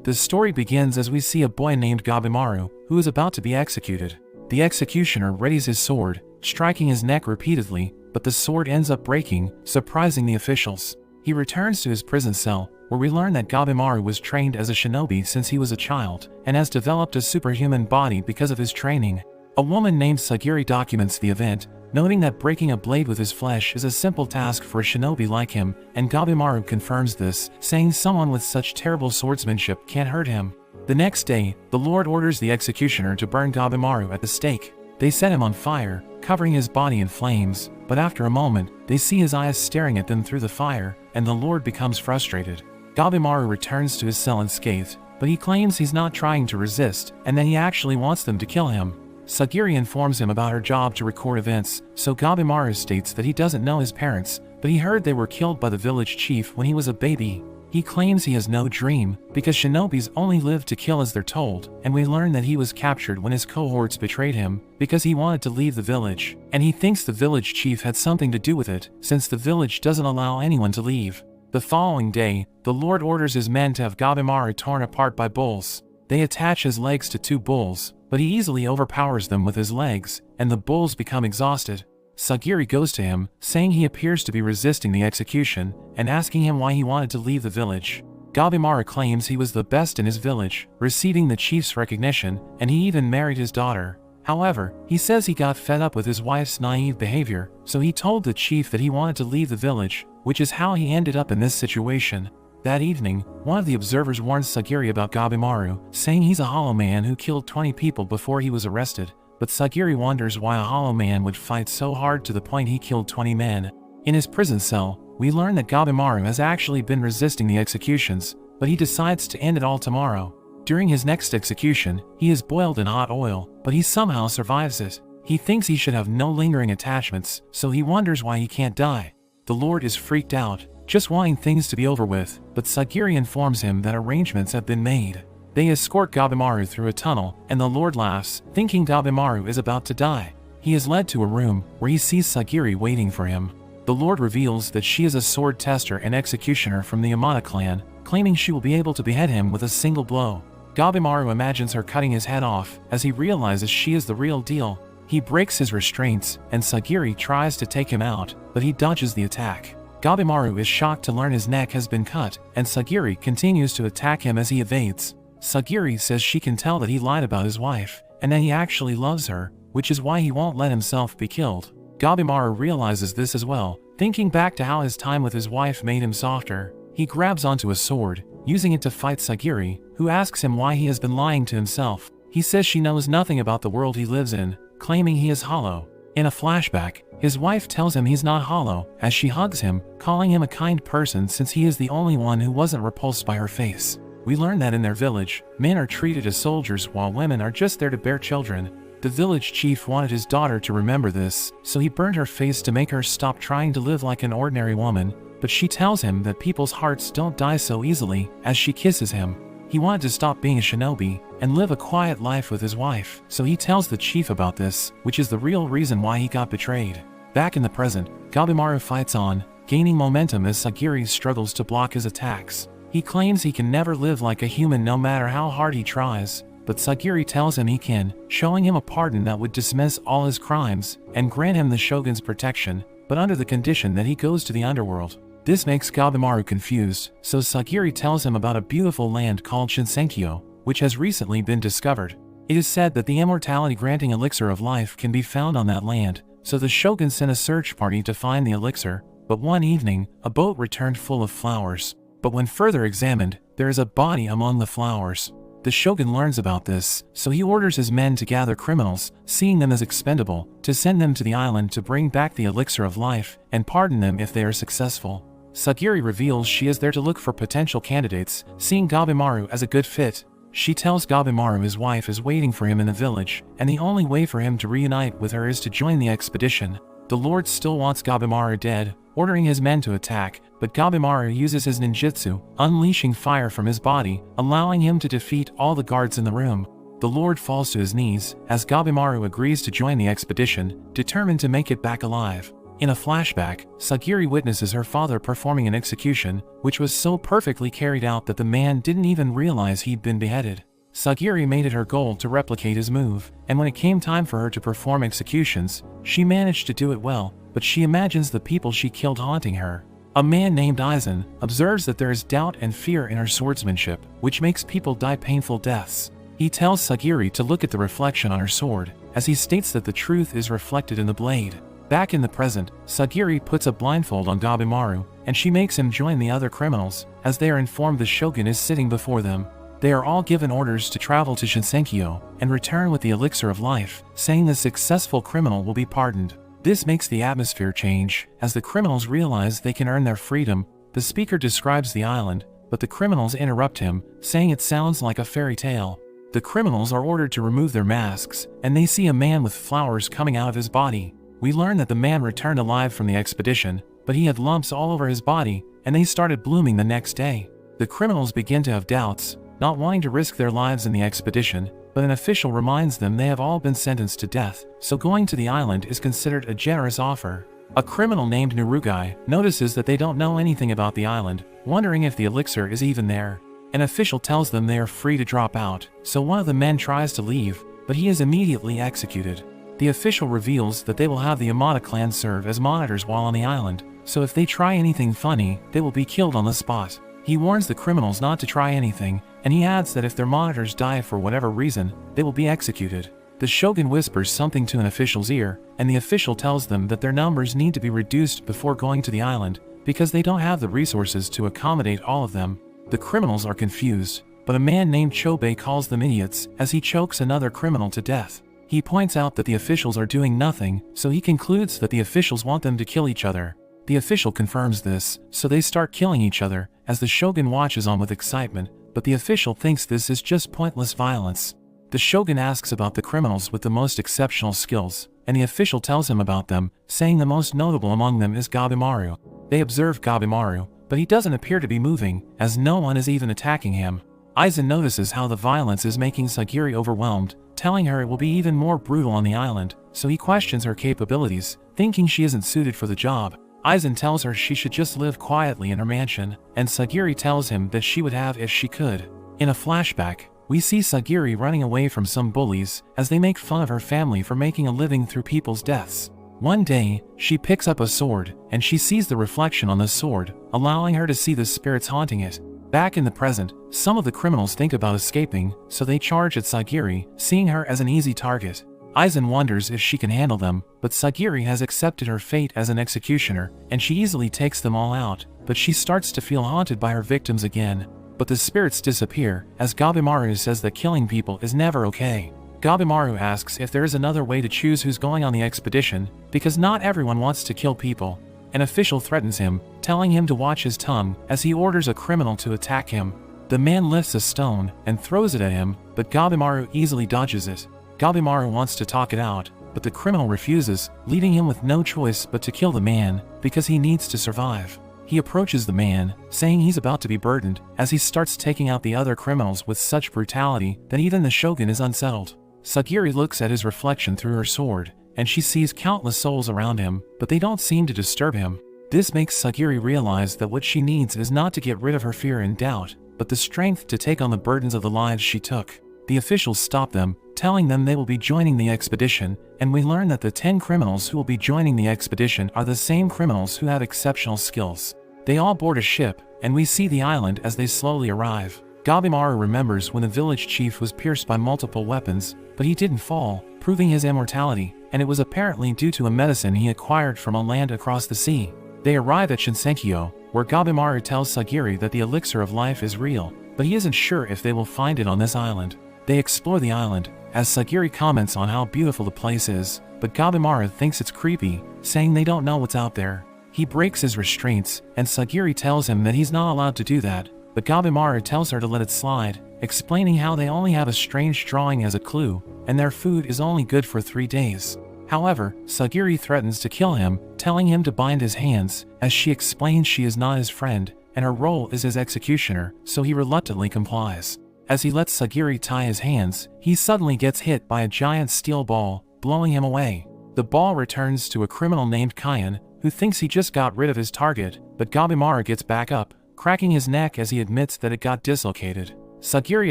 The story begins as we see a boy named Gabimaru, who is about to be executed. The executioner readies his sword, striking his neck repeatedly, but the sword ends up breaking, surprising the officials. He returns to his prison cell, where we learn that Gabimaru was trained as a shinobi since he was a child, and has developed a superhuman body because of his training. A woman named Sagiri documents the event, noting that breaking a blade with his flesh is a simple task for a shinobi like him, and Gabimaru confirms this, saying someone with such terrible swordsmanship can't hurt him. The next day, the Lord orders the executioner to burn Gabimaru at the stake. They set him on fire, covering his body in flames, but after a moment, they see his eyes staring at them through the fire, and the Lord becomes frustrated. Gabimaru returns to his cell unscathed, but he claims he's not trying to resist, and that he actually wants them to kill him. Sagiri informs him about her job to record events, so Gabimaru states that he doesn't know his parents, but he heard they were killed by the village chief when he was a baby. He claims he has no dream, because shinobis only live to kill as they're told, and we learn that he was captured when his cohorts betrayed him, because he wanted to leave the village, and he thinks the village chief had something to do with it, since the village doesn't allow anyone to leave. The following day, the Lord orders his men to have Gabimaru torn apart by bulls. They attach his legs to 2 bulls, but he easily overpowers them with his legs, and the bulls become exhausted. Sagiri goes to him, saying he appears to be resisting the execution, and asking him why he wanted to leave the village. Gabimaru claims he was the best in his village, receiving the chief's recognition, and he even married his daughter. However, he says he got fed up with his wife's naive behavior, so he told the chief that he wanted to leave the village, which is how he ended up in this situation. That evening, one of the observers warns Sagiri about Gabimaru, saying he's a hollow man who killed 20 people before he was arrested. But Sagiri wonders why a hollow man would fight so hard to the point he killed 20 men. In his prison cell, we learn that Gabimaru has actually been resisting the executions, but he decides to end it all tomorrow. During his next execution, he is boiled in hot oil, but he somehow survives it. He thinks he should have no lingering attachments, so he wonders why he can't die. The Lord is freaked out, just wanting things to be over with, but Sagiri informs him that arrangements have been made. They escort Gabimaru through a tunnel, and the Lord laughs, thinking Gabimaru is about to die. He is led to a room, where he sees Sagiri waiting for him. The Lord reveals that she is a sword tester and executioner from the Yamada clan, claiming she will be able to behead him with a single blow. Gabimaru imagines her cutting his head off, as he realizes she is the real deal. He breaks his restraints, and Sagiri tries to take him out, but he dodges the attack. Gabimaru is shocked to learn his neck has been cut, and Sagiri continues to attack him as he evades. Sagiri says she can tell that he lied about his wife, and that he actually loves her, which is why he won't let himself be killed. Gabimaru realizes this as well, thinking back to how his time with his wife made him softer. He grabs onto a sword, using it to fight Sagiri, who asks him why he has been lying to himself. He says she knows nothing about the world he lives in, claiming he is hollow. In a flashback, his wife tells him he's not hollow, as she hugs him, calling him a kind person since he is the only one who wasn't repulsed by her face. We learn that in their village, men are treated as soldiers while women are just there to bear children. The village chief wanted his daughter to remember this, so he burned her face to make her stop trying to live like an ordinary woman, but she tells him that people's hearts don't die so easily, as she kisses him. He wanted to stop being a shinobi, and live a quiet life with his wife, so he tells the chief about this, which is the real reason why he got betrayed. Back in the present, Gabimaru fights on, gaining momentum as Sagiri struggles to block his attacks. He claims he can never live like a human no matter how hard he tries, but Sagiri tells him he can, showing him a pardon that would dismiss all his crimes, and grant him the Shogun's protection, but under the condition that he goes to the underworld. This makes Gabimaru confused, so Sagiri tells him about a beautiful land called Shinsenkyo, which has recently been discovered. It is said that the immortality granting elixir of life can be found on that land, so the Shogun sent a search party to find the elixir, but one evening, a boat returned full of flowers. But when further examined, there is a body among the flowers. The Shogun learns about this, so he orders his men to gather criminals, seeing them as expendable, to send them to the island to bring back the elixir of life, and pardon them if they are successful. Sagiri reveals she is there to look for potential candidates, seeing Gabimaru as a good fit. She tells Gabimaru his wife is waiting for him in the village, and the only way for him to reunite with her is to join the expedition. The Lord still wants Gabimaru dead, ordering his men to attack, but Gabimaru uses his ninjutsu, unleashing fire from his body, allowing him to defeat all the guards in the room. The Lord falls to his knees, as Gabimaru agrees to join the expedition, determined to make it back alive. In a flashback, Sagiri witnesses her father performing an execution, which was so perfectly carried out that the man didn't even realize he'd been beheaded. Sagiri made it her goal to replicate his move, and when it came time for her to perform executions, she managed to do it well, but she imagines the people she killed haunting her. A man named Aizen observes that there is doubt and fear in her swordsmanship, which makes people die painful deaths. He tells Sagiri to look at the reflection on her sword, as he states that the truth is reflected in the blade. Back in the present, Sagiri puts a blindfold on Gabimaru, and she makes him join the other criminals, as they are informed the Shogun is sitting before them. They are all given orders to travel to Shinsenkyo and return with the elixir of life, saying the successful criminal will be pardoned. This makes the atmosphere change, as the criminals realize they can earn their freedom. The speaker describes the island, but the criminals interrupt him, saying it sounds like a fairy tale. The criminals are ordered to remove their masks, and they see a man with flowers coming out of his body. We learn that the man returned alive from the expedition, but he had lumps all over his body, and they started blooming the next day. The criminals begin to have doubts, not wanting to risk their lives in the expedition, but an official reminds them they have all been sentenced to death, so going to the island is considered a generous offer. A criminal named Narugai notices that they don't know anything about the island, wondering if the elixir is even there. An official tells them they are free to drop out, so one of the men tries to leave, but he is immediately executed. The official reveals that they will have the Yamada clan serve as monitors while on the island, so if they try anything funny, they will be killed on the spot. He warns the criminals not to try anything, and he adds that if their monitors die for whatever reason, they will be executed. The Shogun whispers something to an official's ear, and the official tells them that their numbers need to be reduced before going to the island, because they don't have the resources to accommodate all of them. The criminals are confused, but a man named Chobei calls them idiots as he chokes another criminal to death. He points out that the officials are doing nothing, so he concludes that the officials want them to kill each other. The official confirms this, so they start killing each other, as the Shogun watches on with excitement, but the official thinks this is just pointless violence. The Shogun asks about the criminals with the most exceptional skills, and the official tells him about them, saying the most notable among them is Gabimaru. They observe Gabimaru, but he doesn't appear to be moving, as no one is even attacking him. Aizen notices how the violence is making Sagiri overwhelmed, telling her it will be even more brutal on the island, so he questions her capabilities, thinking she isn't suited for the job. Aizen tells her she should just live quietly in her mansion, and Sagiri tells him that she would have if she could. In a flashback, we see Sagiri running away from some bullies, as they make fun of her family for making a living through people's deaths. One day, she picks up a sword, and she sees the reflection on the sword, allowing her to see the spirits haunting it. Back in the present, some of the criminals think about escaping, so they charge at Sagiri, seeing her as an easy target. Aizen wonders if she can handle them, but Sagiri has accepted her fate as an executioner, and she easily takes them all out, but she starts to feel haunted by her victims again. But the spirits disappear, as Gabimaru says that killing people is never okay. Gabimaru asks if there is another way to choose who's going on the expedition, because not everyone wants to kill people. An official threatens him, telling him to watch his tongue, as he orders a criminal to attack him. The man lifts a stone and throws it at him, but Gabimaru easily dodges it. Gabimaru wants to talk it out, but the criminal refuses, leaving him with no choice but to kill the man, because he needs to survive. He approaches the man, saying he's about to be burdened, as he starts taking out the other criminals with such brutality that even the Shogun is unsettled. Sagiri looks at his reflection through her sword, and she sees countless souls around him, but they don't seem to disturb him. This makes Sagiri realize that what she needs is not to get rid of her fear and doubt, but the strength to take on the burdens of the lives she took. The officials stop them, telling them they will be joining the expedition, and we learn that the 10 criminals who will be joining the expedition are the same criminals who have exceptional skills. They all board a ship, and we see the island as they slowly arrive. Gabimaru remembers when the village chief was pierced by multiple weapons, but he didn't fall, proving his immortality, and it was apparently due to a medicine he acquired from a land across the sea. They arrive at Shinsenkyo, where Gabimaru tells Sagiri that the elixir of life is real, but he isn't sure if they will find it on this island. They explore the island, as Sagiri comments on how beautiful the place is, but Gabimaru thinks it's creepy, saying they don't know what's out there. He breaks his restraints, and Sagiri tells him that he's not allowed to do that, but Gabimaru tells her to let it slide, explaining how they only have a strange drawing as a clue, and their food is only good for 3 days. However, Sagiri threatens to kill him, telling him to bind his hands, as she explains she is not his friend, and her role is as executioner, so he reluctantly complies. As he lets Sagiri tie his hands, he suddenly gets hit by a giant steel ball, blowing him away. The ball returns to a criminal named Kyan, who thinks he just got rid of his target, but Gabimaru gets back up, cracking his neck as he admits that it got dislocated. Sagiri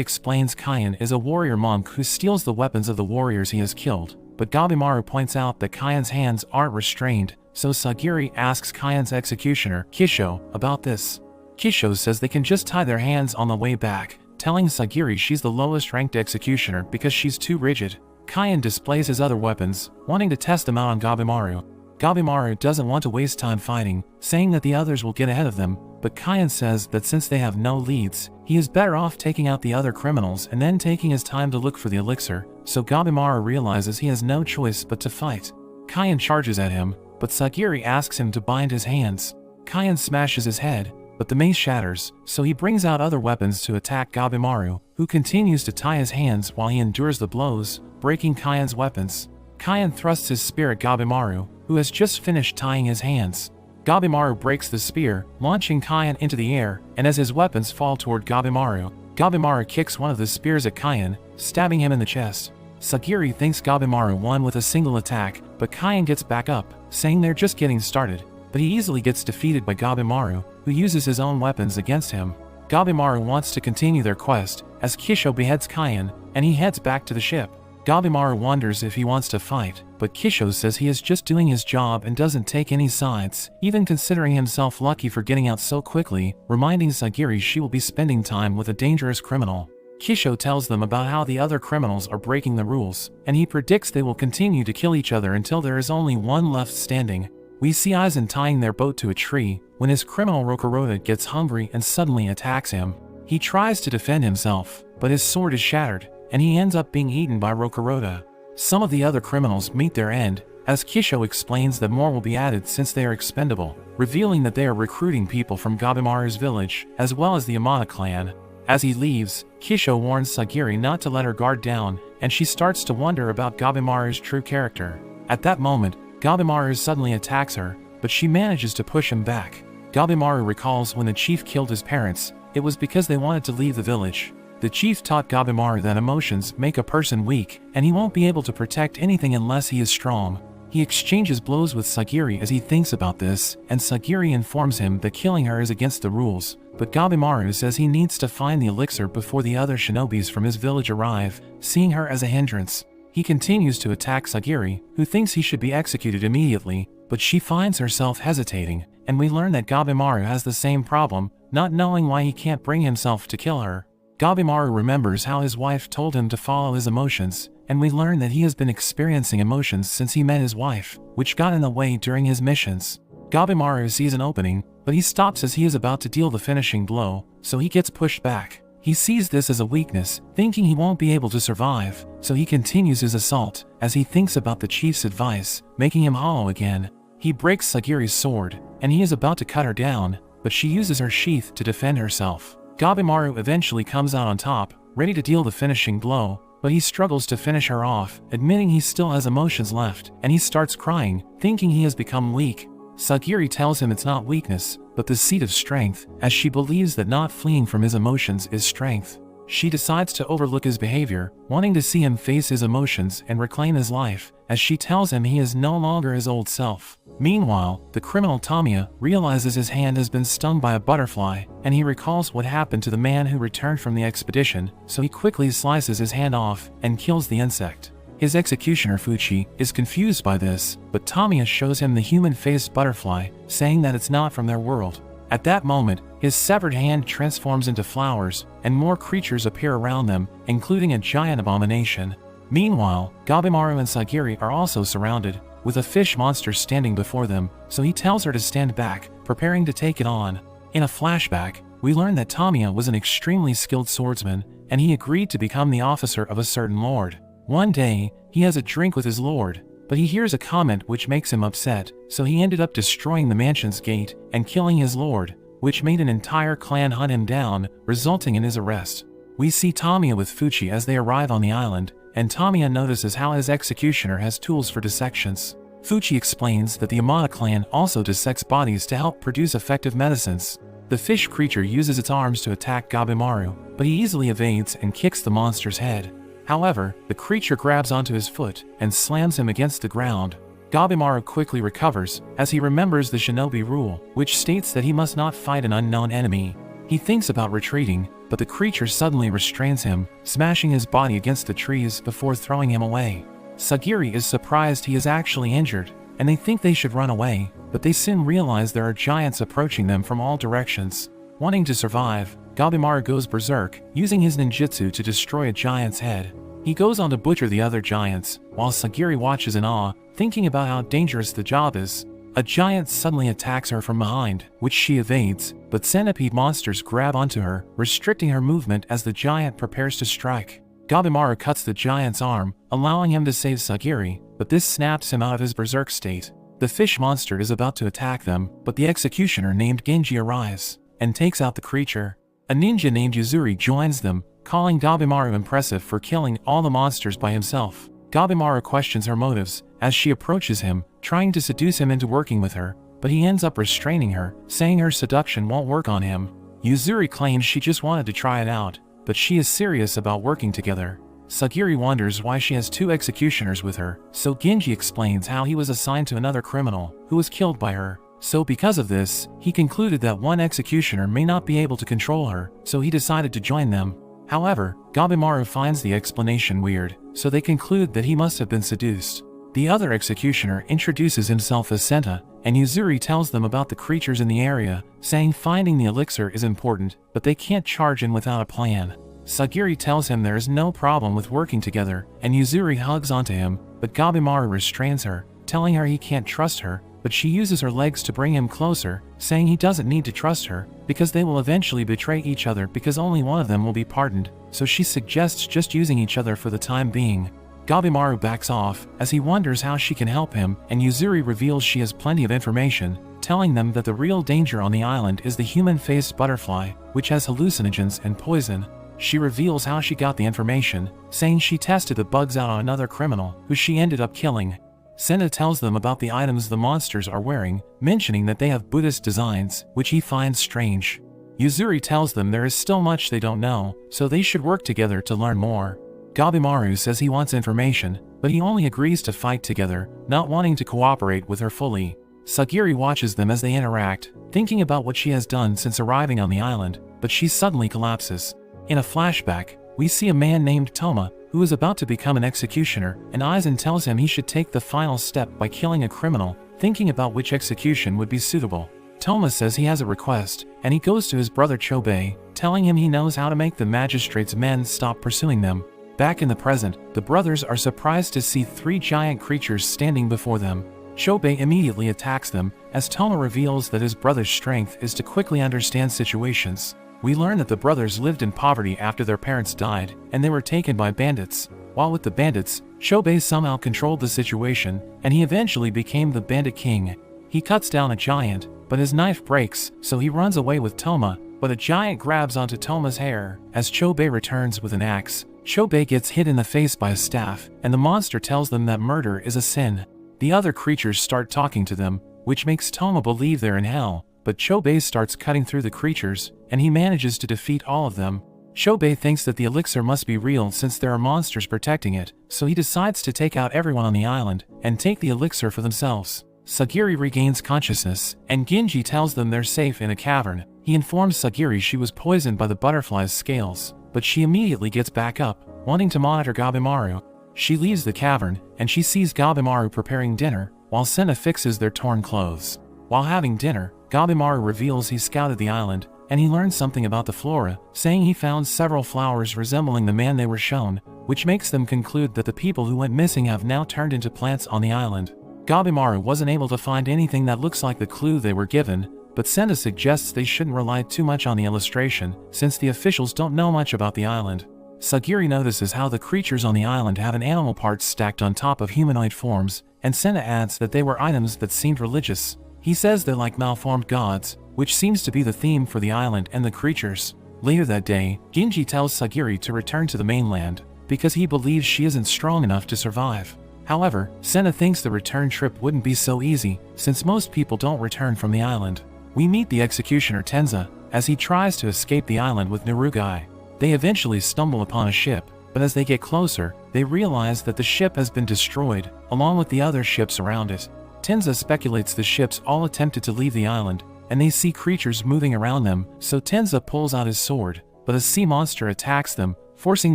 explains Kyan is a warrior monk who steals the weapons of the warriors he has killed, but Gabimaru points out that Kyan's hands aren't restrained, so Sagiri asks Kyan's executioner, Kisho, about this. Kisho says they can just tie their hands on the way back, telling Sagiri she's the lowest ranked executioner because she's too rigid. Kyan displays his other weapons, wanting to test them out on Gabimaru. Gabimaru doesn't want to waste time fighting, saying that the others will get ahead of them, but Kyan says that since they have no leads, he is better off taking out the other criminals and then taking his time to look for the elixir, so Gabimaru realizes he has no choice but to fight. Kyan charges at him, but Sagiri asks him to bind his hands. Kyan smashes his head, but the mace shatters, so he brings out other weapons to attack Gabimaru, who continues to tie his hands while he endures the blows, breaking Kyan's weapons. Kyan thrusts his spear at Gabimaru, who has just finished tying his hands. Gabimaru breaks the spear, launching Kyan into the air, and as his weapons fall toward Gabimaru, Gabimaru kicks one of the spears at Kyan, stabbing him in the chest. Sagiri thinks Gabimaru won with a single attack, but Kyan gets back up, saying they're just getting started, but he easily gets defeated by Gabimaru, who uses his own weapons against him. Gabimaru wants to continue their quest, as Kisho beheads Kyan, and he heads back to the ship. Gabimaru wonders if he wants to fight, but Kisho says he is just doing his job and doesn't take any sides, even considering himself lucky for getting out so quickly, reminding Sagiri she will be spending time with a dangerous criminal. Kisho tells them about how the other criminals are breaking the rules, and he predicts they will continue to kill each other until there is only one left standing. We see Aizen tying their boat to a tree, when his criminal Rokuroda gets hungry and suddenly attacks him. He tries to defend himself, but his sword is shattered, and he ends up being eaten by Rokuroda. Some of the other criminals meet their end, as Kisho explains that more will be added since they are expendable, revealing that they are recruiting people from Gabimaru's village, as well as the Yamada clan. As he leaves, Kisho warns Sagiri not to let her guard down, and she starts to wonder about Gabimaru's true character. At that moment, Gabimaru suddenly attacks her, but she manages to push him back. Gabimaru recalls when the chief killed his parents, it was because they wanted to leave the village. The chief taught Gabimaru that emotions make a person weak, and he won't be able to protect anything unless he is strong. He exchanges blows with Sagiri as he thinks about this, and Sagiri informs him that killing her is against the rules, but Gabimaru says he needs to find the elixir before the other shinobis from his village arrive, seeing her as a hindrance. He continues to attack Sagiri, who thinks he should be executed immediately, but she finds herself hesitating, and we learn that Gabimaru has the same problem, not knowing why he can't bring himself to kill her. Gabimaru remembers how his wife told him to follow his emotions, and we learn that he has been experiencing emotions since he met his wife, which got in the way during his missions. Gabimaru sees an opening, but he stops as he is about to deal the finishing blow, so he gets pushed back. He sees this as a weakness, thinking he won't be able to survive, so he continues his assault, as he thinks about the chief's advice, making him hollow again. He breaks Sagiri's sword, and he is about to cut her down, but she uses her sheath to defend herself. Gabimaru eventually comes out on top, ready to deal the finishing blow, but he struggles to finish her off, admitting he still has emotions left, and he starts crying, thinking he has become weak. Sagiri tells him it's not weakness, but the seed of strength, as she believes that not fleeing from his emotions is strength. She decides to overlook his behavior, wanting to see him face his emotions and reclaim his life, as she tells him he is no longer his old self. Meanwhile, the criminal Tamiya realizes his hand has been stung by a butterfly, and he recalls what happened to the man who returned from the expedition, so he quickly slices his hand off and kills the insect. His executioner Fuchi is confused by this, but Tamiya shows him the human-faced butterfly, saying that it's not from their world. At that moment, his severed hand transforms into flowers, and more creatures appear around them, including a giant abomination. Meanwhile, Gabimaru and Sagiri are also surrounded, with a fish monster standing before them, so he tells her to stand back, preparing to take it on. In a flashback, we learn that Tamiya was an extremely skilled swordsman, and he agreed to become the officer of a certain lord. One day, he has a drink with his lord, but he hears a comment which makes him upset, so he ended up destroying the mansion's gate and killing his lord, which made an entire clan hunt him down, resulting in his arrest. We see Tamiya with Fuchi as they arrive on the island, and Tamiya notices how his executioner has tools for dissections. Fuchi explains that the Yamada clan also dissects bodies to help produce effective medicines. The fish creature uses its arms to attack Gabimaru, but he easily evades and kicks the monster's head. However, the creature grabs onto his foot and slams him against the ground. Gabimaru quickly recovers, as he remembers the shinobi rule, which states that he must not fight an unknown enemy. He thinks about retreating, but the creature suddenly restrains him, smashing his body against the trees before throwing him away. Sagiri is surprised he is actually injured, and they think they should run away, but they soon realize there are giants approaching them from all directions. Wanting to survive, Gabimaru goes berserk, using his ninjutsu to destroy a giant's head. He goes on to butcher the other giants, while Sagiri watches in awe, thinking about how dangerous the job is. A giant suddenly attacks her from behind, which she evades, but centipede monsters grab onto her, restricting her movement as the giant prepares to strike. Gabimaru cuts the giant's arm, allowing him to save Sagiri, but this snaps him out of his berserk state. The fish monster is about to attack them, but the executioner named Genji arrives and takes out the creature. A ninja named Yuzuri joins them, calling Gabimaru impressive for killing all the monsters by himself. Gabimaru questions her motives as she approaches him, trying to seduce him into working with her, but he ends up restraining her, saying her seduction won't work on him. Yuzuri claims she just wanted to try it out, but she is serious about working together. Sagiri wonders why she has two executioners with her, so Genji explains how he was assigned to another criminal, who was killed by her. So because of this, he concluded that one executioner may not be able to control her, so he decided to join them. However, Gabimaru finds the explanation weird, so they conclude that he must have been seduced. The other executioner introduces himself as Senta, and Yuzuri tells them about the creatures in the area, saying finding the elixir is important, but they can't charge in without a plan. Sagiri tells him there is no problem with working together, and Yuzuri hugs onto him, but Gabimaru restrains her, telling her he can't trust her, but she uses her legs to bring him closer, saying he doesn't need to trust her, because they will eventually betray each other because only one of them will be pardoned, so she suggests just using each other for the time being. Gabimaru backs off, as he wonders how she can help him, and Yuzuri reveals she has plenty of information, telling them that the real danger on the island is the human-faced butterfly, which has hallucinogens and poison. She reveals how she got the information, saying she tested the bugs out on another criminal, who she ended up killing. Senta tells them about the items the monsters are wearing, mentioning that they have Buddhist designs, which he finds strange. Yuzuri tells them there is still much they don't know, so they should work together to learn more. Gabimaru says he wants information, but he only agrees to fight together, not wanting to cooperate with her fully. Sagiri watches them as they interact, thinking about what she has done since arriving on the island, but she suddenly collapses. In a flashback, we see a man named Toma, who is about to become an executioner, and Aizen tells him he should take the final step by killing a criminal, thinking about which execution would be suitable. Toma says he has a request, and he goes to his brother Chobei, telling him he knows how to make the magistrate's men stop pursuing them. Back in the present, the brothers are surprised to see three giant creatures standing before them. Chobei immediately attacks them, as Toma reveals that his brother's strength is to quickly understand situations. We learn that the brothers lived in poverty after their parents died, and they were taken by bandits. While with the bandits, Chobei somehow controlled the situation, and he eventually became the bandit king. He cuts down a giant, but his knife breaks, so he runs away with Toma, but a giant grabs onto Toma's hair. As Chobei returns with an axe, Chobei gets hit in the face by a staff, and the monster tells them that murder is a sin. The other creatures start talking to them, which makes Toma believe they're in hell, but Chobei starts cutting through the creatures, and he manages to defeat all of them. Chobei thinks that the elixir must be real since there are monsters protecting it, so he decides to take out everyone on the island, and take the elixir for themselves. Sagiri regains consciousness, and Genji tells them they're safe in a cavern. He informs Sagiri she was poisoned by the butterfly's scales, but she immediately gets back up, wanting to monitor Gabimaru. She leaves the cavern, and she sees Gabimaru preparing dinner, while Senta fixes their torn clothes. While having dinner, Gabimaru reveals he scouted the island, and he learned something about the flora, saying he found several flowers resembling the man they were shown, which makes them conclude that the people who went missing have now turned into plants on the island. Gabimaru wasn't able to find anything that looks like the clue they were given, but Senta suggests they shouldn't rely too much on the illustration, since the officials don't know much about the island. Sagiri notices how the creatures on the island have an animal parts stacked on top of humanoid forms, and Senta adds that they were items that seemed religious. He says they're like malformed gods, which seems to be the theme for the island and the creatures. Later that day, Genji tells Sagiri to return to the mainland, because he believes she isn't strong enough to survive. However, Senta thinks the return trip wouldn't be so easy, since most people don't return from the island. We meet the executioner Tenza, as he tries to escape the island with Narugai. They eventually stumble upon a ship, but as they get closer, they realize that the ship has been destroyed, along with the other ships around it. Tenza speculates the ships all attempted to leave the island, and they see creatures moving around them, so Tenza pulls out his sword, but a sea monster attacks them, forcing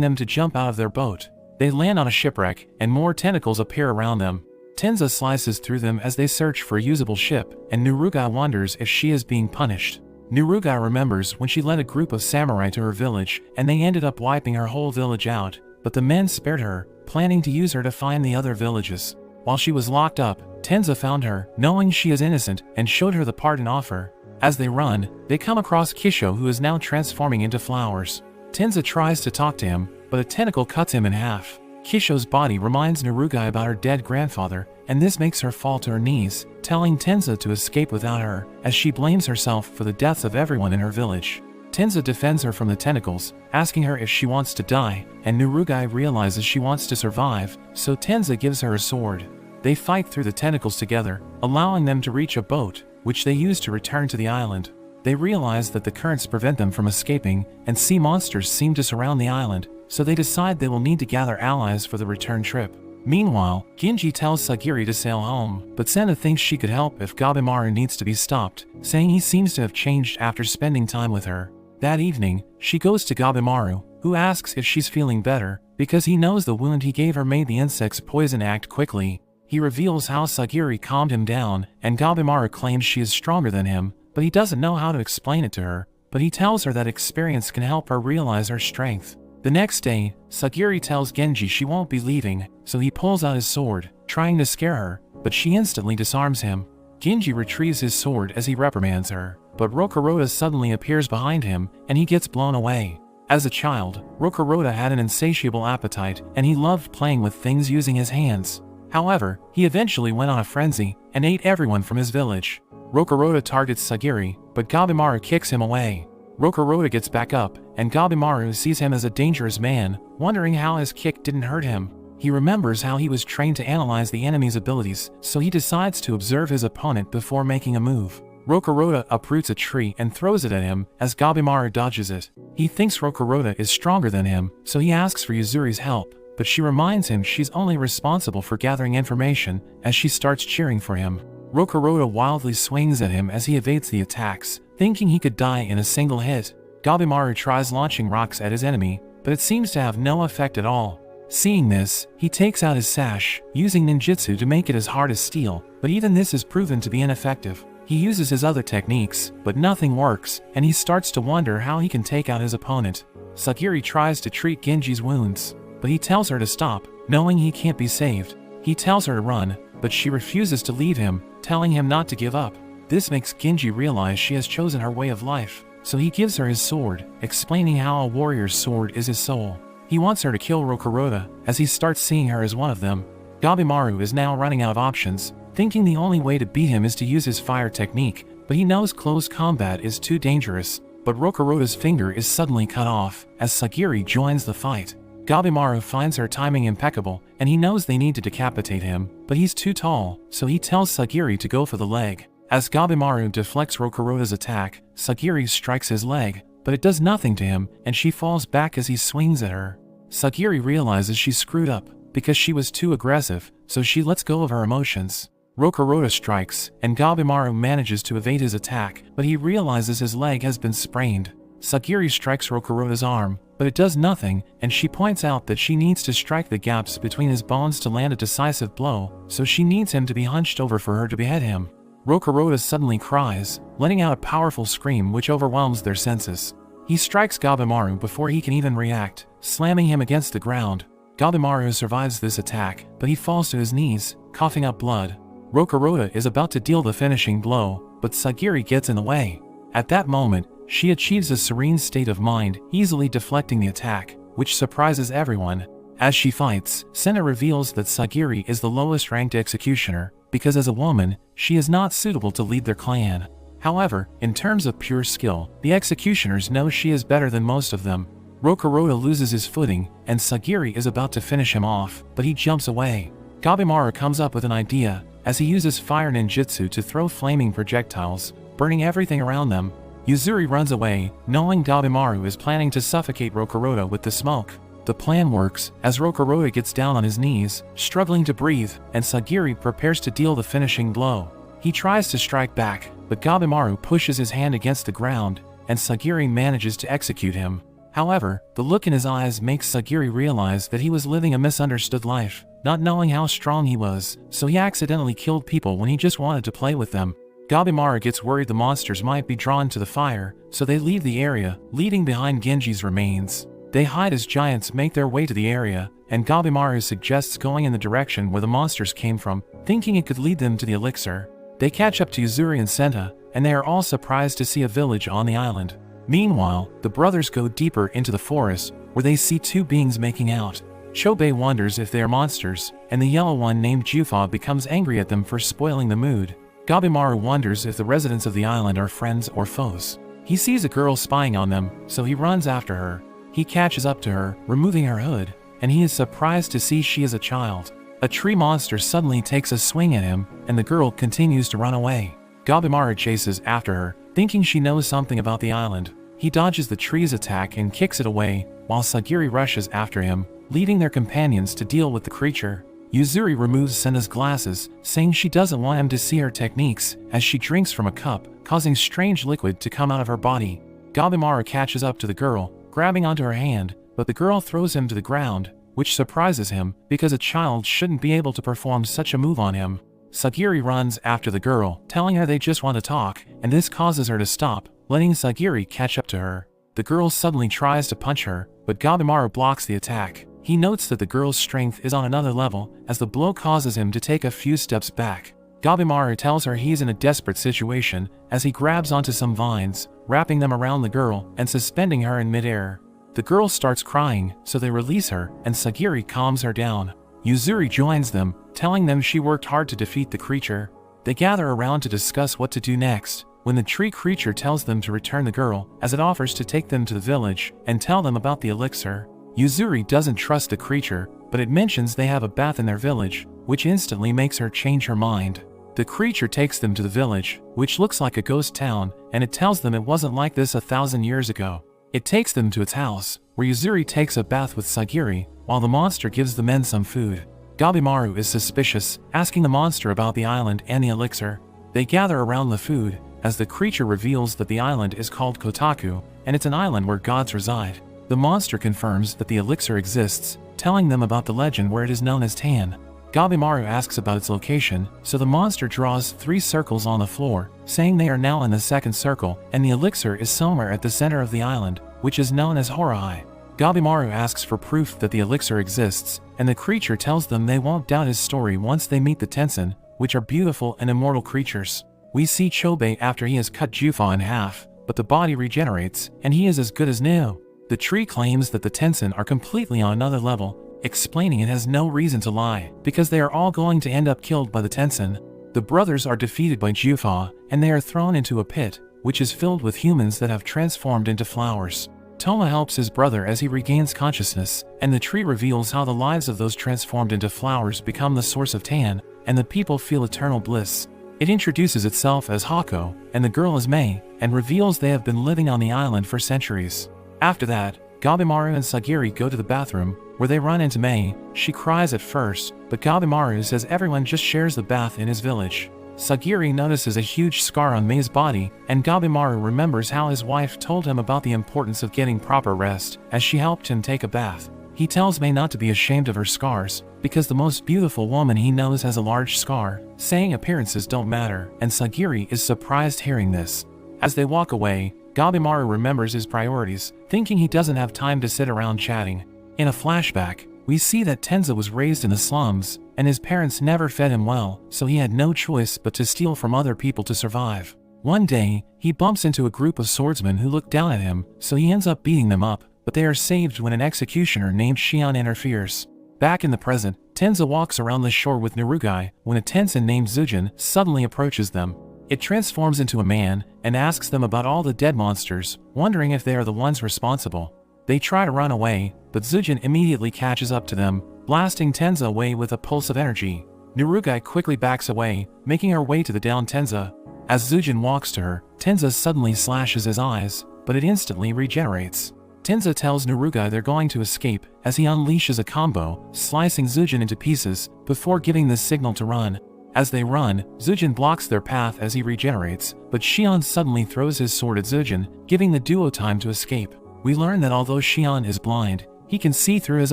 them to jump out of their boat. They land on a shipwreck, and more tentacles appear around them. Tenza slices through them as they search for a usable ship, and Nurugai wonders if she is being punished. Nurugai remembers when she led a group of samurai to her village, and they ended up wiping her whole village out, but the men spared her, planning to use her to find the other villages. While she was locked up, Tenza found her, knowing she is innocent, and showed her the pardon offer. As they run, they come across Kisho, who is now transforming into flowers. Tenza tries to talk to him, but a tentacle cuts him in half. Kisho's body reminds Nurugai about her dead grandfather, and this makes her fall to her knees, telling Tenza to escape without her, as she blames herself for the deaths of everyone in her village. Tenza defends her from the tentacles, asking her if she wants to die, and Nurugai realizes she wants to survive, so Tenza gives her a sword. They fight through the tentacles together, allowing them to reach a boat, which they use to return to the island. They realize that the currents prevent them from escaping, and sea monsters seem to surround the island, so they decide they will need to gather allies for the return trip. Meanwhile, Genji tells Sagiri to sail home, but Senna thinks she could help if Gabimaru needs to be stopped, saying he seems to have changed after spending time with her. That evening, she goes to Gabimaru, who asks if she's feeling better, because he knows the wound he gave her made the insect's poison act quickly. He reveals how Sagiri calmed him down, and Gabimaru claims she is stronger than him, but he doesn't know how to explain it to her, but he tells her that experience can help her realize her strength. The next day, Sagiri tells Genji she won't be leaving, so he pulls out his sword, trying to scare her, but she instantly disarms him. Genji retrieves his sword as he reprimands her, but Rokuroda suddenly appears behind him, and he gets blown away. As a child, Rokuroda had an insatiable appetite, and he loved playing with things using his hands. However, he eventually went on a frenzy, and ate everyone from his village. Rokuroda targets Sagiri, but Gabimaru kicks him away. Rokuroda gets back up, and Gabimaru sees him as a dangerous man, wondering how his kick didn't hurt him. He remembers how he was trained to analyze the enemy's abilities, so he decides to observe his opponent before making a move. Rokuroda uproots a tree and throws it at him, as Gabimaru dodges it. He thinks Rokuroda is stronger than him, so he asks for Yuzuri's help, but she reminds him she's only responsible for gathering information, as she starts cheering for him. Rokuroda wildly swings at him as he evades the attacks, thinking he could die in a single hit. Gabimaru tries launching rocks at his enemy, but it seems to have no effect at all. Seeing this, he takes out his sash, using ninjutsu to make it as hard as steel, but even this is proven to be ineffective. He uses his other techniques, but nothing works, and he starts to wonder how he can take out his opponent. Sagiri tries to treat Genji's wounds, but he tells her to stop, knowing he can't be saved. He tells her to run, but she refuses to leave him, telling him not to give up. This makes Genji realize she has chosen her way of life, so he gives her his sword, explaining how a warrior's sword is his soul. He wants her to kill Rokuroda, as he starts seeing her as one of them. Gabimaru is now running out of options, thinking the only way to beat him is to use his fire technique, but he knows close combat is too dangerous. But Rokuroda's finger is suddenly cut off, as Sagiri joins the fight. Gabimaru finds her timing impeccable, and he knows they need to decapitate him, but he's too tall, so he tells Sagiri to go for the leg. As Gabimaru deflects Rokuroda's attack, Sagiri strikes his leg, but it does nothing to him, and she falls back as he swings at her. Sagiri realizes she's screwed up, because she was too aggressive, so she lets go of her emotions. Rokuroda strikes, and Gabimaru manages to evade his attack, but he realizes his leg has been sprained. Sagiri strikes Rokuroda's arm, but it does nothing, and she points out that she needs to strike the gaps between his bones to land a decisive blow, so she needs him to be hunched over for her to behead him. Rokuroda suddenly cries, letting out a powerful scream which overwhelms their senses. He strikes Gabimaru before he can even react, slamming him against the ground. Gabimaru survives this attack, but he falls to his knees, coughing up blood. Rokuroda is about to deal the finishing blow, but Sagiri gets in the way. At that moment, she achieves a serene state of mind, easily deflecting the attack, which surprises everyone. As she fights, Senna reveals that Sagiri is the lowest ranked executioner, because as a woman, she is not suitable to lead their clan. However, in terms of pure skill, the executioners know she is better than most of them. Rokuroda loses his footing, and Sagiri is about to finish him off, but he jumps away. Gabimaru comes up with an idea, as he uses fire ninjutsu to throw flaming projectiles, burning everything around them. Yuzuri runs away, knowing Gabimaru is planning to suffocate Rokuroda with the smoke. The plan works, as Rokuroi gets down on his knees, struggling to breathe, and Sagiri prepares to deal the finishing blow. He tries to strike back, but Gabimaru pushes his hand against the ground, and Sagiri manages to execute him. However, the look in his eyes makes Sagiri realize that he was living a misunderstood life, not knowing how strong he was, so he accidentally killed people when he just wanted to play with them. Gabimaru gets worried the monsters might be drawn to the fire, so they leave the area, leaving behind Genji's remains. They hide as giants make their way to the area, and Gabimaru suggests going in the direction where the monsters came from, thinking it could lead them to the elixir. They catch up to Yuzuri and Senta, and they are all surprised to see a village on the island. Meanwhile, the brothers go deeper into the forest, where they see two beings making out. Chobei wonders if they are monsters, and the yellow one named Jufa becomes angry at them for spoiling the mood. Gabimaru wonders if the residents of the island are friends or foes. He sees a girl spying on them, so he runs after her. He catches up to her, removing her hood, and he is surprised to see she is a child. A tree monster suddenly takes a swing at him, and the girl continues to run away. Gabimaru chases after her, thinking she knows something about the island. He dodges the tree's attack and kicks it away, while Sagiri rushes after him, leading their companions to deal with the creature. Yuzuri removes Senna's glasses, saying she doesn't want him to see her techniques, as she drinks from a cup, causing strange liquid to come out of her body. Gabimaru catches up to the girl, grabbing onto her hand, but the girl throws him to the ground, which surprises him, because a child shouldn't be able to perform such a move on him. Sagiri runs after the girl, telling her they just want to talk, and this causes her to stop, letting Sagiri catch up to her. The girl suddenly tries to punch her, but Gabimaru blocks the attack. He notes that the girl's strength is on another level, as the blow causes him to take a few steps back. Gabimaru tells her he's in a desperate situation, as he grabs onto some vines, wrapping them around the girl and suspending her in midair. The girl starts crying, so they release her, and Sagiri calms her down. Yuzuri joins them, telling them she worked hard to defeat the creature. They gather around to discuss what to do next, when the tree creature tells them to return the girl, as it offers to take them to the village and tell them about the elixir. Yuzuri doesn't trust the creature, but it mentions they have a bath in their village, which instantly makes her change her mind. The creature takes them to the village, which looks like a ghost town, and it tells them it wasn't like this 1,000 years ago. It takes them to its house, where Yuzuri takes a bath with Sagiri, while the monster gives the men some food. Gabimaru is suspicious, asking the monster about the island and the elixir. They gather around the food, as the creature reveals that the island is called Kotaku, and it's an island where gods reside. The monster confirms that the elixir exists, telling them about the legend where it is known as Tan. Gabimaru asks about its location, so the monster draws 3 circles on the floor, saying they are now in the second circle, and the elixir is somewhere at the center of the island, which is known as Horai. Gabimaru asks for proof that the elixir exists, and the creature tells them they won't doubt his story once they meet the Tensen, which are beautiful and immortal creatures. We see Chobei after he has cut Jufa in half, but the body regenerates, and he is as good as new. The tree claims that the Tensen are completely on another level, explaining it has no reason to lie, because they are all going to end up killed by the Tensen. The brothers are defeated by Jufa, and they are thrown into a pit, which is filled with humans that have transformed into flowers. Toma helps his brother as he regains consciousness, and the tree reveals how the lives of those transformed into flowers become the source of Tan, and the people feel eternal bliss. It introduces itself as Hako, and the girl is Mei, and reveals they have been living on the island for centuries. After that, Gabimaru and Sagiri go to the bathroom, where they run into Mei. She cries at first, but Gabimaru says everyone just shares the bath in his village. Sagiri notices a huge scar on Mei's body, and Gabimaru remembers how his wife told him about the importance of getting proper rest, as she helped him take a bath. He tells Mei not to be ashamed of her scars, because the most beautiful woman he knows has a large scar, saying appearances don't matter, and Sagiri is surprised hearing this. As they walk away, Gabimaru remembers his priorities, thinking he doesn't have time to sit around chatting. In a flashback, we see that Tenza was raised in the slums, and his parents never fed him well, so he had no choice but to steal from other people to survive. One day, he bumps into a group of swordsmen who look down at him, so he ends up beating them up, but they are saved when an executioner named Shion interferes. Back in the present, Tenza walks around the shore with Narugai, when a Tensen named Zujin suddenly approaches them. It transforms into a man, and asks them about all the dead monsters, wondering if they are the ones responsible. They try to run away, but Zujin immediately catches up to them, blasting Tenza away with a pulse of energy. Narugai quickly backs away, making her way to the downed Tenza. As Zujin walks to her, Tenza suddenly slashes his eyes, but it instantly regenerates. Tenza tells Narugai they're going to escape as he unleashes a combo, slicing Zujin into pieces before giving the signal to run. As they run, Zujin blocks their path as he regenerates, but Shion suddenly throws his sword at Zujin, giving the duo time to escape. We learn that although Shion is blind, he can see through his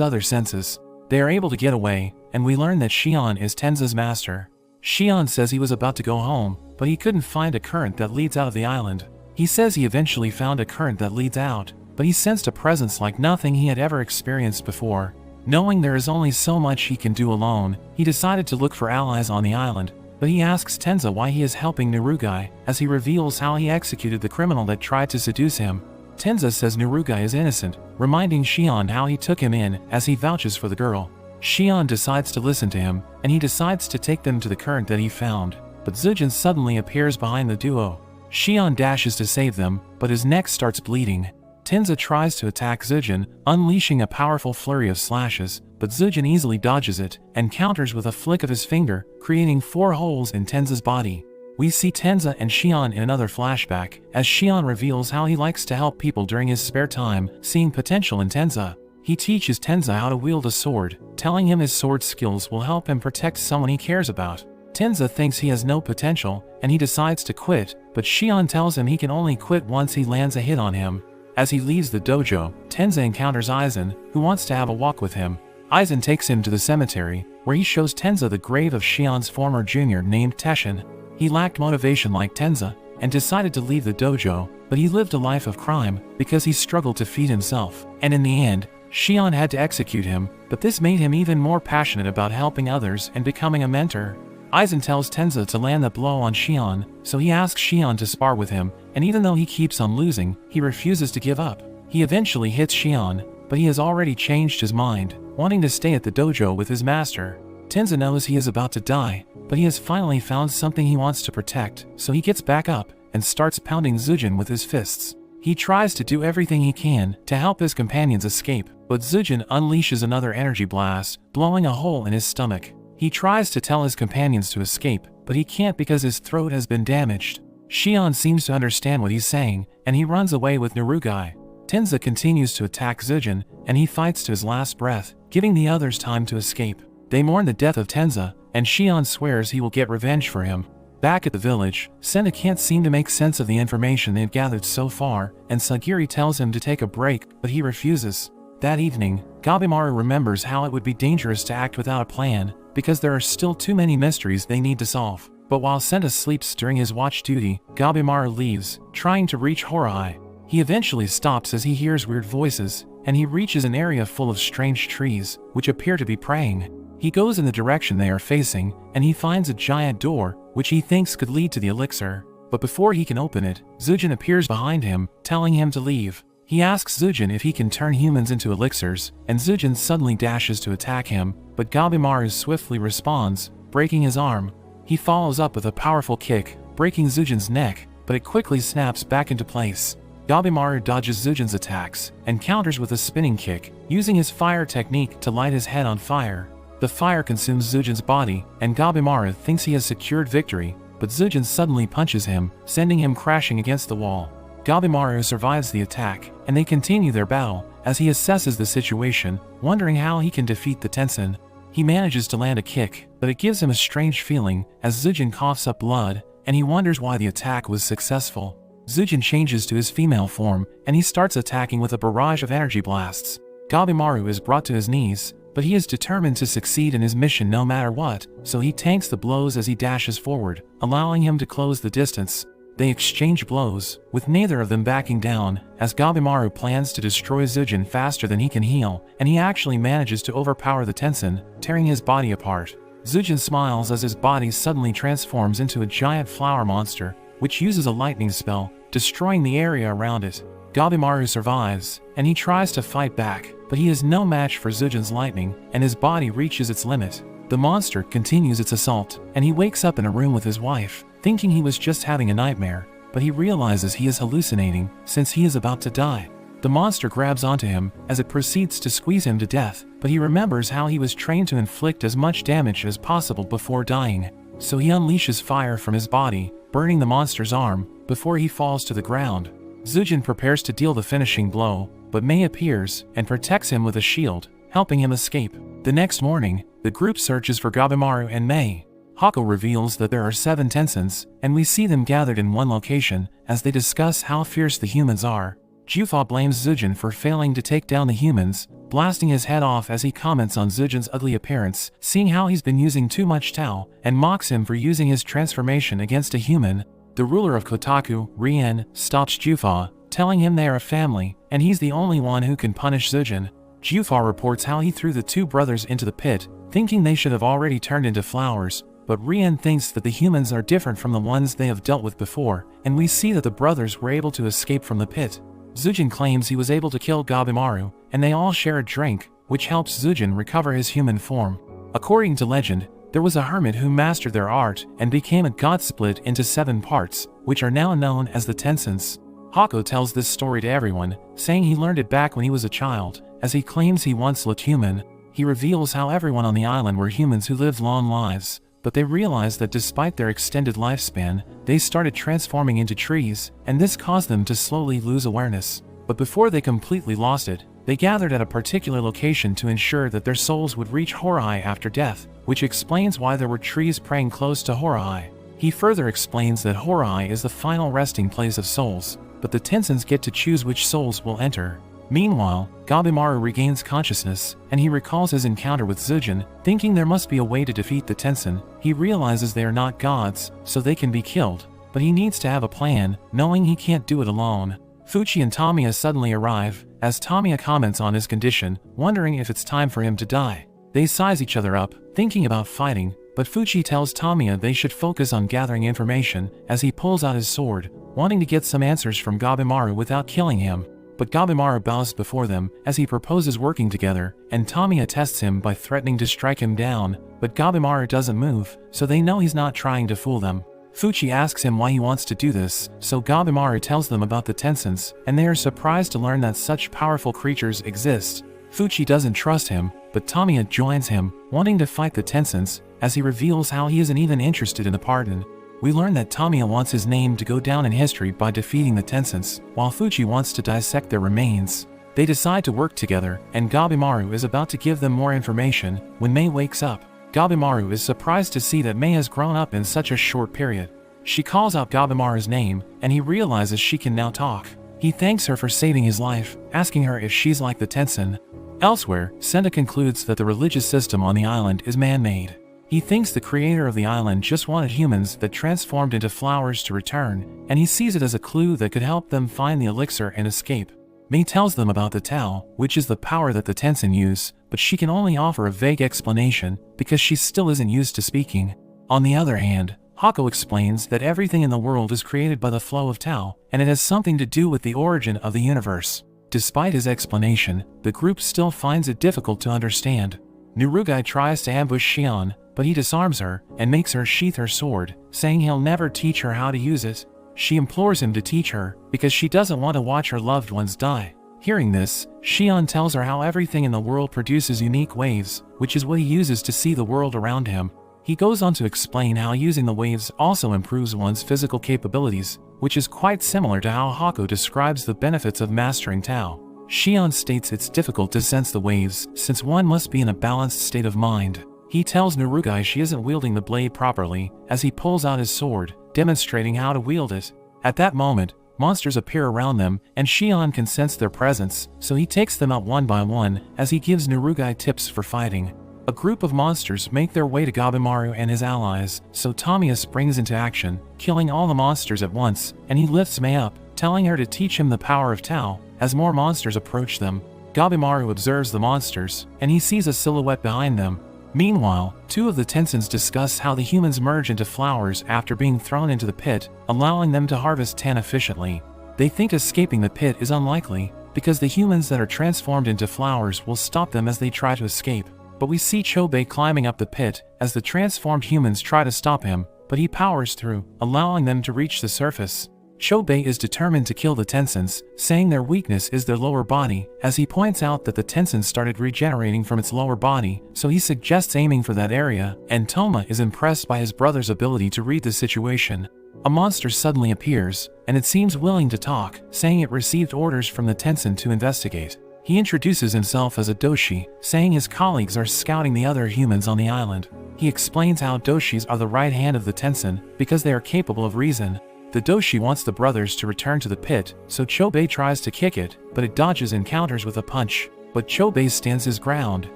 other senses. They are able to get away, and we learn that Shion is Tenza's master. Shion says he was about to go home, but he couldn't find a current that leads out of the island. He says he eventually found a current that leads out, but he sensed a presence like nothing he had ever experienced before. Knowing there is only so much he can do alone, he decided to look for allies on the island, but he asks Tenza why he is helping Narugai, as he reveals how he executed the criminal that tried to seduce him. Tenza says Narugai is innocent, reminding Shion how he took him in as he vouches for the girl. Shion decides to listen to him, and he decides to take them to the current that he found, but Zujin suddenly appears behind the duo. Shion dashes to save them, but his neck starts bleeding. Tenza tries to attack Zujin, unleashing a powerful flurry of slashes, but Zujin easily dodges it and counters with a flick of his finger, creating 4 holes in Tenza's body. We see Tenza and Shion in another flashback, as Shion reveals how he likes to help people during his spare time, seeing potential in Tenza. He teaches Tenza how to wield a sword, telling him his sword skills will help him protect someone he cares about. Tenza thinks he has no potential, and he decides to quit, but Shion tells him he can only quit once he lands a hit on him. As he leaves the dojo, Tenza encounters Aizen, who wants to have a walk with him. Aizen takes him to the cemetery, where he shows Tenza the grave of Shion's former junior named Teshin. He lacked motivation like Tenza, and decided to leave the dojo, but he lived a life of crime because he struggled to feed himself, and in the end, Shion had to execute him, but this made him even more passionate about helping others and becoming a mentor. Aizen tells Tenza to land the blow on Shion, so he asks Shion to spar with him, and even though he keeps on losing, he refuses to give up. He eventually hits Shion, but he has already changed his mind, wanting to stay at the dojo with his master. Tenza knows he is about to die, but he has finally found something he wants to protect, so he gets back up and starts pounding Zujin with his fists. He tries to do everything he can to help his companions escape, but Zujin unleashes another energy blast, blowing a hole in his stomach. He tries to tell his companions to escape, but he can't because his throat has been damaged. Shion seems to understand what he's saying, and he runs away with Narugai. Tenza continues to attack Zujin, and he fights to his last breath, giving the others time to escape. They mourn the death of Tenza, and Shion swears he will get revenge for him. Back at the village, Sena can't seem to make sense of the information they've gathered so far, and Sagiri tells him to take a break, but he refuses. That evening, Gabimaru remembers how it would be dangerous to act without a plan, because there are still too many mysteries they need to solve. But while Sena sleeps during his watch duty, Gabimaru leaves, trying to reach Horai. He eventually stops as he hears weird voices, and he reaches an area full of strange trees, which appear to be praying. He goes in the direction they are facing, and he finds a giant door, which he thinks could lead to the elixir. But before he can open it, Zujin appears behind him, telling him to leave. He asks Zujin if he can turn humans into elixirs, and Zujin suddenly dashes to attack him, but Gabimaru swiftly responds, breaking his arm. He follows up with a powerful kick, breaking Zujin's neck, but it quickly snaps back into place. Gabimaru dodges Zujin's attacks, and counters with a spinning kick, using his fire technique to light his head on fire. The fire consumes Zujin's body, and Gabimaru thinks he has secured victory, but Zujin suddenly punches him, sending him crashing against the wall. Gabimaru survives the attack, and they continue their battle, as he assesses the situation, wondering how he can defeat the Tensen. He manages to land a kick, but it gives him a strange feeling, as Zujin coughs up blood, and he wonders why the attack was successful. Zujin changes to his female form, and he starts attacking with a barrage of energy blasts. Gabimaru is brought to his knees, but he is determined to succeed in his mission no matter what, so he tanks the blows as he dashes forward, allowing him to close the distance. They exchange blows, with neither of them backing down, as Gabimaru plans to destroy Zujin faster than he can heal, and he actually manages to overpower the Tensen, tearing his body apart. Zujin smiles as his body suddenly transforms into a giant flower monster, which uses a lightning spell, destroying the area around it. Gabimaru survives, and he tries to fight back, but he is no match for Zujin's lightning, and his body reaches its limit. The monster continues its assault, and he wakes up in a room with his wife, thinking he was just having a nightmare, but he realizes he is hallucinating since he is about to die. The monster grabs onto him as it proceeds to squeeze him to death, but he remembers how he was trained to inflict as much damage as possible before dying, so he unleashes fire from his body, burning the monster's arm, before he falls to the ground. Zujin prepares to deal the finishing blow, but Mei appears and protects him with a shield, helping him escape. The next morning, the group searches for Gabimaru and Mei. Hako reveals that there are 7 Tensons, and we see them gathered in one location as they discuss how fierce the humans are. Jufa blames Zujin for failing to take down the humans, blasting his head off as he comments on Zujin's ugly appearance, seeing how he's been using too much Tao, and mocks him for using his transformation against a human. The ruler of Kotaku, Rien, stops Jufa, telling him they are a family, and he's the only one who can punish Zujin. Jufa reports how he threw the 2 brothers into the pit, thinking they should have already turned into flowers, but Rien thinks that the humans are different from the ones they have dealt with before, and we see that the brothers were able to escape from the pit. Zujin claims he was able to kill Gabimaru, and they all share a drink, which helps Zujin recover his human form. According to legend, there was a hermit who mastered their art and became a god split into 7 parts, which are now known as the Tensons. Hako tells this story to everyone, saying he learned it back when he was a child, as he claims he once looked human. He reveals how everyone on the island were humans who lived long lives, but they realized that despite their extended lifespan, they started transforming into trees, and this caused them to slowly lose awareness. But before they completely lost it, they gathered at a particular location to ensure that their souls would reach Horai after death, which explains why there were trees praying close to Horai. He further explains that Horai is the final resting place of souls, but the Tensons get to choose which souls will enter. Meanwhile, Gabimaru regains consciousness, and he recalls his encounter with Zujin, thinking there must be a way to defeat the Tenson. He realizes they are not gods, so they can be killed, but he needs to have a plan, knowing he can't do it alone. Fuchi and Tamiya suddenly arrive, as Tamiya comments on his condition, wondering if it's time for him to die. They size each other up, thinking about fighting, but Fuchi tells Tamiya they should focus on gathering information, as he pulls out his sword, wanting to get some answers from Gabimaru without killing him. But Gabimaru bows before them as he proposes working together, and Tamiya tests him by threatening to strike him down, but Gabimaru doesn't move, so they know he's not trying to fool them. Fuchi asks him why he wants to do this, so Gabimaru tells them about the Tensons, and they are surprised to learn that such powerful creatures exist. Fuchi doesn't trust him, but Tamiya joins him, wanting to fight the Tensons, as he reveals how he isn't even interested in the pardon. We learn that Tamiya wants his name to go down in history by defeating the Tensons, while Fuchi wants to dissect their remains. They decide to work together, and Gabimaru is about to give them more information when Mei wakes up. Gabimaru is surprised to see that Mei has grown up in such a short period. She calls out Gabimaru's name, and he realizes she can now talk. He thanks her for saving his life, asking her if she's like the Tenson. Elsewhere, Senda concludes that the religious system on the island is man-made. He thinks the creator of the island just wanted humans that transformed into flowers to return, and he sees it as a clue that could help them find the elixir and escape. Mei tells them about the Tao, which is the power that the Tenson use, but she can only offer a vague explanation because she still isn't used to speaking. On the other hand, Hako explains that everything in the world is created by the flow of Tao, and it has something to do with the origin of the universe. Despite his explanation, the group still finds it difficult to understand. Nurugai tries to ambush Shion, but he disarms her and makes her sheath her sword, saying he'll never teach her how to use it. She implores him to teach her, because she doesn't want to watch her loved ones die. Hearing this, Shion tells her how everything in the world produces unique waves, which is what he uses to see the world around him. He goes on to explain how using the waves also improves one's physical capabilities, which is quite similar to how Hako describes the benefits of mastering Tao. Shion states it's difficult to sense the waves, since one must be in a balanced state of mind. He tells Nurugai she isn't wielding the blade properly, as he pulls out his sword, demonstrating how to wield it. At that moment, monsters appear around them, and Shion can sense their presence, so he takes them out one by one, as he gives Nurugai tips for fighting. A group of monsters make their way to Gabimaru and his allies, so Tamiya springs into action, killing all the monsters at once, and he lifts Mei up, telling her to teach him the power of Tao. As more monsters approach them, Gabimaru observes the monsters, and he sees a silhouette behind them. Meanwhile, 2 of the Tensons discuss how the humans merge into flowers after being thrown into the pit, allowing them to harvest tan efficiently. They think escaping the pit is unlikely, because the humans that are transformed into flowers will stop them as they try to escape. But we see Chobei climbing up the pit, as the transformed humans try to stop him, but he powers through, allowing them to reach the surface. Chobei is determined to kill the Tensons, saying their weakness is their lower body, as he points out that the Tensons started regenerating from its lower body, so he suggests aiming for that area, and Toma is impressed by his brother's ability to read the situation. A monster suddenly appears, and it seems willing to talk, saying it received orders from the Tensen to investigate. He introduces himself as a doshi, saying his colleagues are scouting the other humans on the island. He explains how doshis are the right hand of the Tensen because they are capable of reason. The doshi wants the brothers to return to the pit, so Chobei tries to kick it, but it dodges and counters with a punch. But Chobei stands his ground,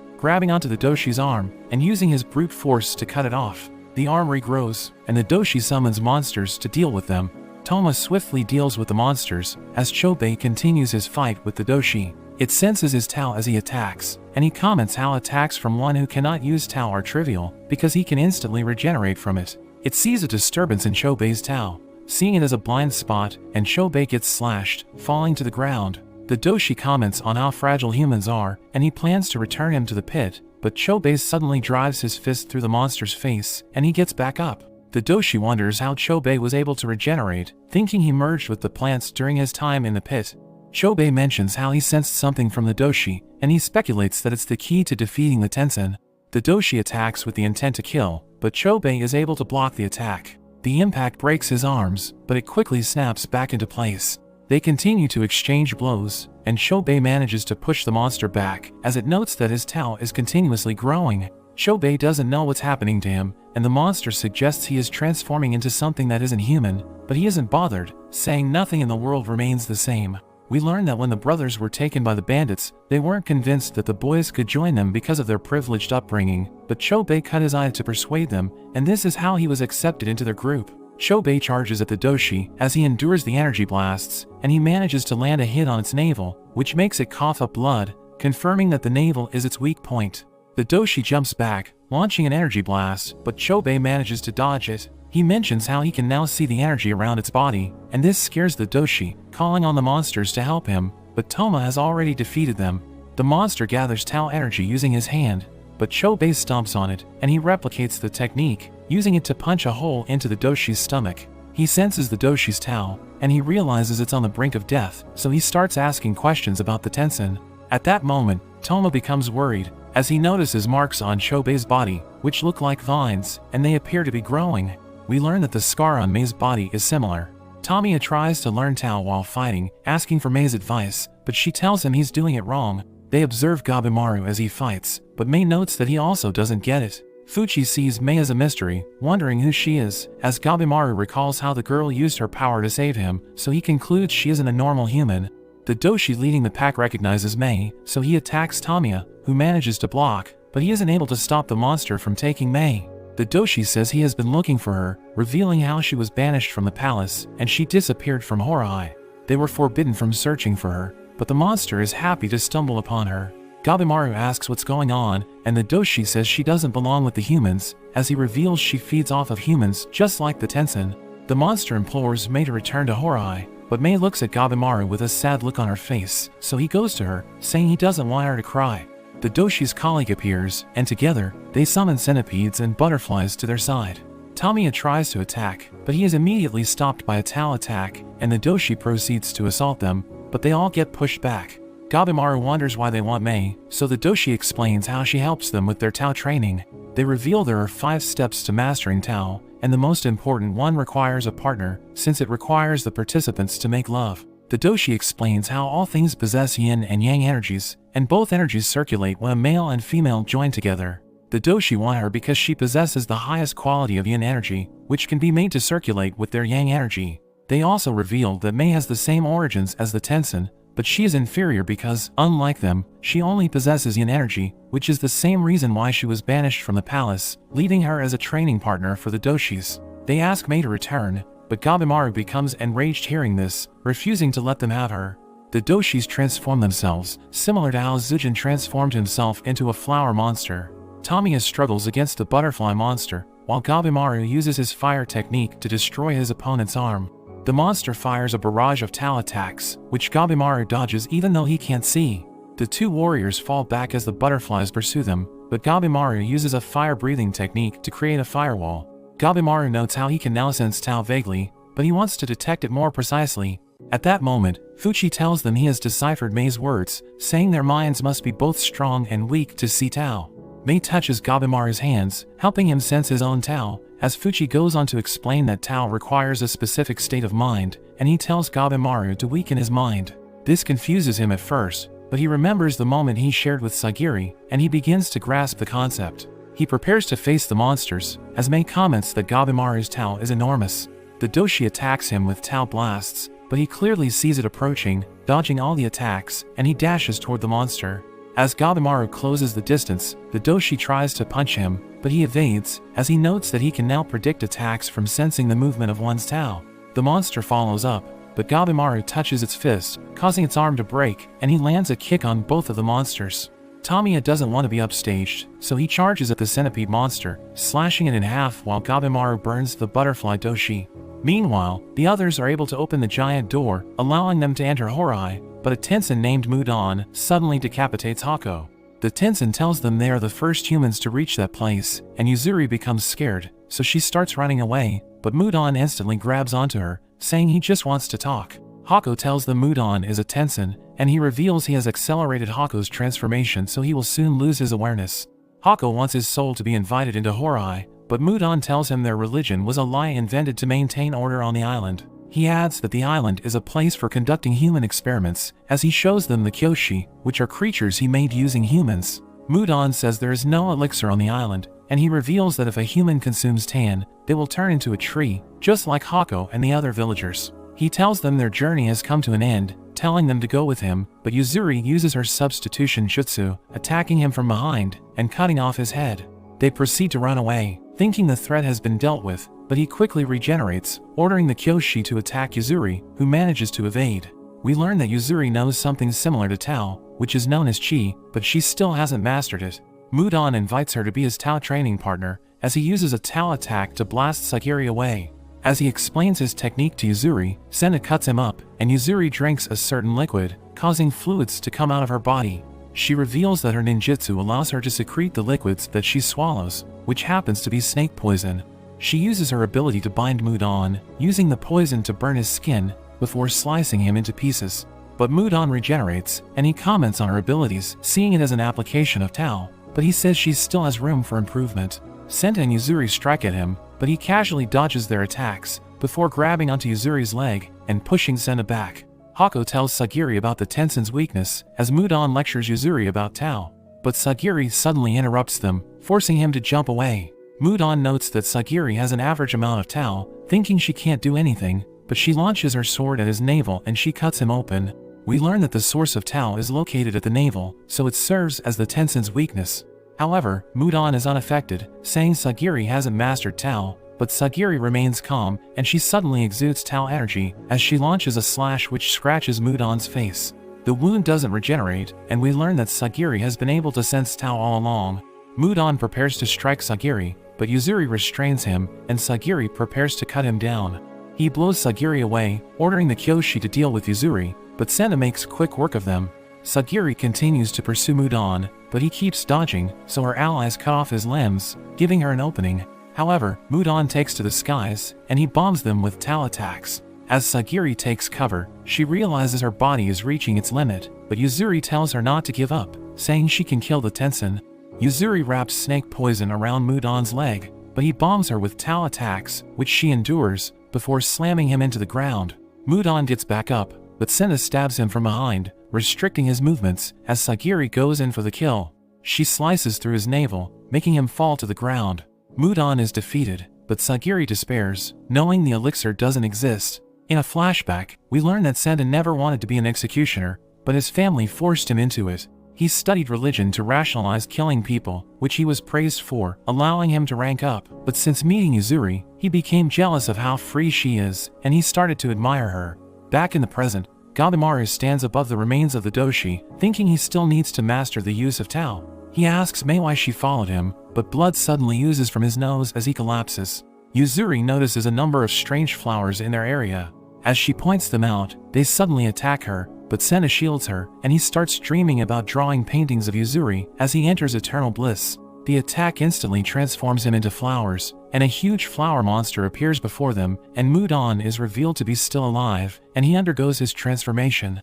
grabbing onto the doshi's arm and using his brute force to cut it off. The arm regrows, and the doshi summons monsters to deal with them. Toma swiftly deals with the monsters as Chobei continues his fight with the doshi. It senses his Tao as he attacks, and he comments how attacks from one who cannot use Tao are trivial because he can instantly regenerate from it. It sees a disturbance in Chobei's Tao, seeing it as a blind spot, and Chobei gets slashed, falling to the ground. The doshi comments on how fragile humans are, and he plans to return him to the pit, but Chobei suddenly drives his fist through the monster's face, and he gets back up. The doshi wonders how Chobei was able to regenerate, thinking he merged with the plants during his time in the pit. Chobei mentions how he sensed something from the doshi, and he speculates that it's the key to defeating the Tensen. The doshi attacks with the intent to kill, but Chobei is able to block the attack. The impact breaks his arms, but it quickly snaps back into place. They continue to exchange blows, and Chobei manages to push the monster back as it notes that his Tao is continuously growing. Chobei doesn't know what's happening to him, and the monster suggests he is transforming into something that isn't human, but he isn't bothered, saying nothing in the world remains the same. We learn that when the brothers were taken by the bandits, they weren't convinced that the boys could join them because of their privileged upbringing, but Chobei cut his eye to persuade them, and this is how he was accepted into their group. Chobei charges at the doshi as he endures the energy blasts, and he manages to land a hit on its navel, which makes it cough up blood, confirming that the navel is its weak point. The doshi jumps back, launching an energy blast, but Chobei manages to dodge it. He mentions how he can now see the energy around its body, and this scares the doshi, calling on the monsters to help him, but Toma has already defeated them. The monster gathers Tao energy using his hand, but Chobei stomps on it, and he replicates the technique, using it to punch a hole into the doshi's stomach. He senses the doshi's Tao, and he realizes it's on the brink of death, so he starts asking questions about the Tensen. At that moment, Toma becomes worried, as he notices marks on Chobei's body, which look like vines, and they appear to be growing. We learn that the scar on Mei's body is similar. Tamiya tries to learn Tao while fighting, asking for Mei's advice, but she tells him he's doing it wrong. They observe Gabimaru as he fights, but Mei notes that he also doesn't get it. Fuchi sees Mei as a mystery, wondering who she is, as Gabimaru recalls how the girl used her power to save him, so he concludes she isn't a normal human. The doshi leading the pack recognizes Mei, so he attacks Tamiya, who manages to block, but he isn't able to stop the monster from taking Mei. The doshi says he has been looking for her, revealing how she was banished from the palace, and she disappeared from Horai. They were forbidden from searching for her, but the monster is happy to stumble upon her. Gabimaru asks what's going on, and the doshi says she doesn't belong with the humans, as he reveals she feeds off of humans just like the Tensen. The monster implores Mei to return to Horai, but Mei looks at Gabimaru with a sad look on her face, so he goes to her, saying he doesn't want her to cry. The doshi's colleague appears, and together, they summon centipedes and butterflies to their side. Tamiya tries to attack, but he is immediately stopped by a Tao attack, and the doshi proceeds to assault them, but they all get pushed back. Gabimaru wonders why they want Mei, so the doshi explains how she helps them with their Tao training. They reveal there are 5 steps to mastering Tao, and the most important one requires a partner, since it requires the participants to make love. The doshi explains how all things possess yin and yang energies, and both energies circulate when a male and female join together. The doshi want her because she possesses the highest quality of yin energy, which can be made to circulate with their yang energy. They also reveal that Mei has the same origins as the Tensen, but she is inferior because, unlike them, she only possesses yin energy, which is the same reason why she was banished from the palace, leaving her as a training partner for the doshis. They ask Mei to return, but Gabimaru becomes enraged hearing this, refusing to let them have her. The doshis transform themselves, similar to how Zujin transformed himself into a flower monster. Tamiya struggles against the butterfly monster, while Gabimaru uses his fire technique to destroy his opponent's arm. The monster fires a barrage of Tao attacks, which Gabimaru dodges even though he can't see. The 2 warriors fall back as the butterflies pursue them, but Gabimaru uses a fire-breathing technique to create a firewall. Gabimaru notes how he can now sense Tao vaguely, but he wants to detect it more precisely. At that moment, Fuchi tells them he has deciphered Mei's words, saying their minds must be both strong and weak to see Tao. Mei touches Gabimaru's hands, helping him sense his own Tao, as Fuchi goes on to explain that Tao requires a specific state of mind, and he tells Gabimaru to weaken his mind. This confuses him at first, but he remembers the moment he shared with Sagiri, and he begins to grasp the concept. He prepares to face the monsters, as Mei comments that Gabimaru's Tao is enormous. The doshi attacks him with Tao blasts, but he clearly sees it approaching, dodging all the attacks, and he dashes toward the monster. As Gabimaru closes the distance, the doshi tries to punch him, but he evades, as he notes that he can now predict attacks from sensing the movement of one's Tao. The monster follows up, but Gabimaru touches its fist, causing its arm to break, and he lands a kick on both of the monsters. Tamiya doesn't want to be upstaged, so he charges at the centipede monster, slashing it in half while Gabimaru burns the butterfly doshi. Meanwhile, the others are able to open the giant door, allowing them to enter Horai, but a Tenzin named Mudan suddenly decapitates Hako. The Tenzin tells them they are the first humans to reach that place, and Yuzuri becomes scared, so she starts running away, but Mudan instantly grabs onto her, saying he just wants to talk. Hako tells them Mudan is a Tenzin, and he reveals he has accelerated Hako's transformation so he will soon lose his awareness. Hako wants his soul to be invited into Horai, but Mudan tells him their religion was a lie invented to maintain order on the island. He adds that the island is a place for conducting human experiments, as he shows them the Kyoshi, which are creatures he made using humans. Mudan says there is no elixir on the island, and he reveals that if a human consumes tan, they will turn into a tree, just like Hako and the other villagers. He tells them their journey has come to an end, telling them to go with him, but Yuzuri uses her substitution jutsu, attacking him from behind and cutting off his head. They proceed to run away, thinking the threat has been dealt with, but he quickly regenerates, ordering the Kyoshi to attack Yuzuri, who manages to evade. We learn that Yuzuri knows something similar to Tao, which is known as Chi, but she still hasn't mastered it. Mudan invites her to be his Tao training partner, as he uses a Tao attack to blast Sagiri away. As he explains his technique to Yuzuri, Senna cuts him up, and Yuzuri drinks a certain liquid, causing fluids to come out of her body. She reveals that her ninjutsu allows her to secrete the liquids that she swallows, which happens to be snake poison. She uses her ability to bind Mudan, using the poison to burn his skin, before slicing him into pieces. But Mudan regenerates, and he comments on her abilities, seeing it as an application of Tao, but he says she still has room for improvement. Senta and Yuzuri strike at him, but he casually dodges their attacks, before grabbing onto Yuzuri's leg and pushing Senta back. Hako tells Sagiri about the Tenzin's weakness, as Mudan lectures Yuzuri about Tao. But Sagiri suddenly interrupts them, forcing him to jump away. Mudan notes that Sagiri has an average amount of Tao, thinking she can't do anything, but she launches her sword at his navel and she cuts him open. We learn that the source of Tao is located at the navel, so it serves as the Tenzin's weakness. However, Mudan is unaffected, saying Sagiri hasn't mastered Tao, but Sagiri remains calm, and she suddenly exudes Tao energy as she launches a slash which scratches Mudan's face. The wound doesn't regenerate, and we learn that Sagiri has been able to sense Tao all along. Mudan prepares to strike Sagiri, but Yuzuri restrains him, and Sagiri prepares to cut him down. He blows Sagiri away, ordering the Kyoshi to deal with Yuzuri, but Senna makes quick work of them. Sagiri continues to pursue Mudan, but he keeps dodging, so her allies cut off his limbs, giving her an opening. However, Mudan takes to the skies, and he bombs them with Tao attacks. As Sagiri takes cover, she realizes her body is reaching its limit, but Yuzuri tells her not to give up, saying she can kill the Tenzin. Yuzuri wraps snake poison around Mudan's leg, but he bombs her with Tao attacks, which she endures, before slamming him into the ground. Mudan gets back up, but Senna stabs him from behind, restricting his movements, as Sagiri goes in for the kill. She slices through his navel, making him fall to the ground. Mudan is defeated, but Sagiri despairs, knowing the elixir doesn't exist. In a flashback, we learn that Senta never wanted to be an executioner, but his family forced him into it. He studied religion to rationalize killing people, which he was praised for, allowing him to rank up. But since meeting Yuzuri, he became jealous of how free she is, and he started to admire her. Back in the present, Gabimaru stands above the remains of the doshi, thinking he still needs to master the use of Tao. He asks Mei why she followed him, but blood suddenly oozes from his nose as he collapses. Yuzuri notices a number of strange flowers in their area. As she points them out, they suddenly attack her, but Senna shields her, and he starts dreaming about drawing paintings of Yuzuri as he enters eternal bliss. The attack instantly transforms him into flowers, and a huge flower monster appears before them, and Mudan is revealed to be still alive, and he undergoes his transformation.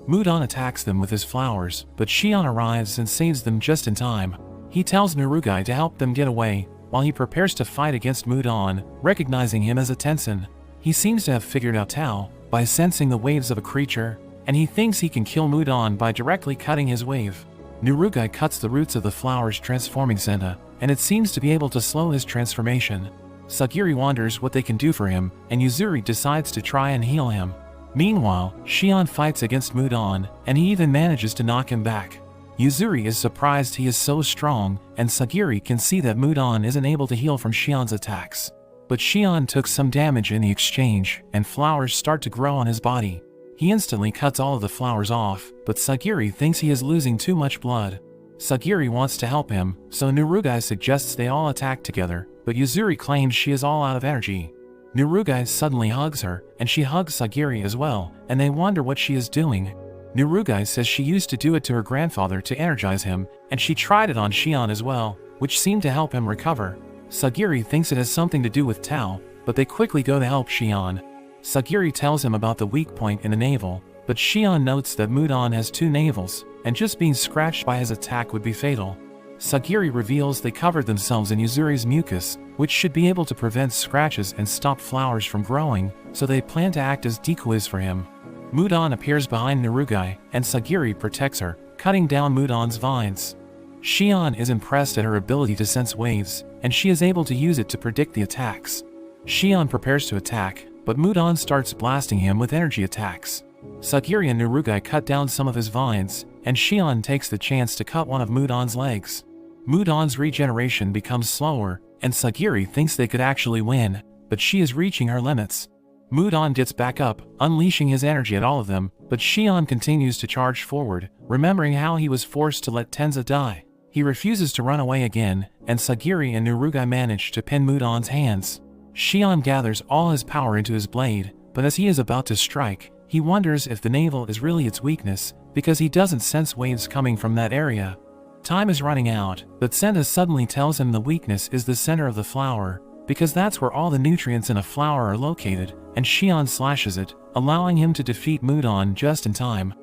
Mudan attacks them with his flowers, but Shion arrives and saves them just in time. He tells Narugai to help them get away, while he prepares to fight against Mudan, recognizing him as a Tensen. He seems to have figured out Tao by sensing the waves of a creature, and he thinks he can kill Mudan by directly cutting his wave. Nurugai cuts the roots of the flowers, transforming Senta, and it seems to be able to slow his transformation. Sagiri wonders what they can do for him, and Yuzuri decides to try and heal him. Meanwhile, Shion fights against Mudan, and he even manages to knock him back. Yuzuri is surprised he is so strong, and Sagiri can see that Mudan isn't able to heal from Shion's attacks. But Shion took some damage in the exchange, and flowers start to grow on his body. He instantly cuts all of the flowers off, but Sagiri thinks he is losing too much blood. Sagiri wants to help him, so Nurugai suggests they all attack together, but Yuzuri claims she is all out of energy. Nurugai suddenly hugs her, and she hugs Sagiri as well, and they wonder what she is doing. Nurugai says she used to do it to her grandfather to energize him, and she tried it on Shion as well, which seemed to help him recover. Sagiri thinks it has something to do with Tao, but they quickly go to help Shion. Sagiri tells him about the weak point in the navel, but Shion notes that Mudan has 2 navels, and just being scratched by his attack would be fatal. Sagiri reveals they covered themselves in Yuzuri's mucus, which should be able to prevent scratches and stop flowers from growing, so they plan to act as decoys for him. Mudan appears behind Nurugai, and Sagiri protects her, cutting down Mudan's vines. Shion is impressed at her ability to sense waves, and she is able to use it to predict the attacks. Shion prepares to attack, but Mudan starts blasting him with energy attacks. Sagiri and Nurugai cut down some of his vines, and Shion takes the chance to cut one of Mudan's legs. Mudan's regeneration becomes slower, and Sagiri thinks they could actually win, but she is reaching her limits. Mudan gets back up, unleashing his energy at all of them, but Shion continues to charge forward, remembering how he was forced to let Tenza die. He refuses to run away again, and Sagiri and Nurugai manage to pin Mudan's hands. Shion gathers all his power into his blade, but as he is about to strike, he wonders if the navel is really its weakness, because he doesn't sense waves coming from that area. Time is running out, but Senta suddenly tells him the weakness is the center of the flower, because that's where all the nutrients in a flower are located, and Shion slashes it, allowing him to defeat Mudan just in time.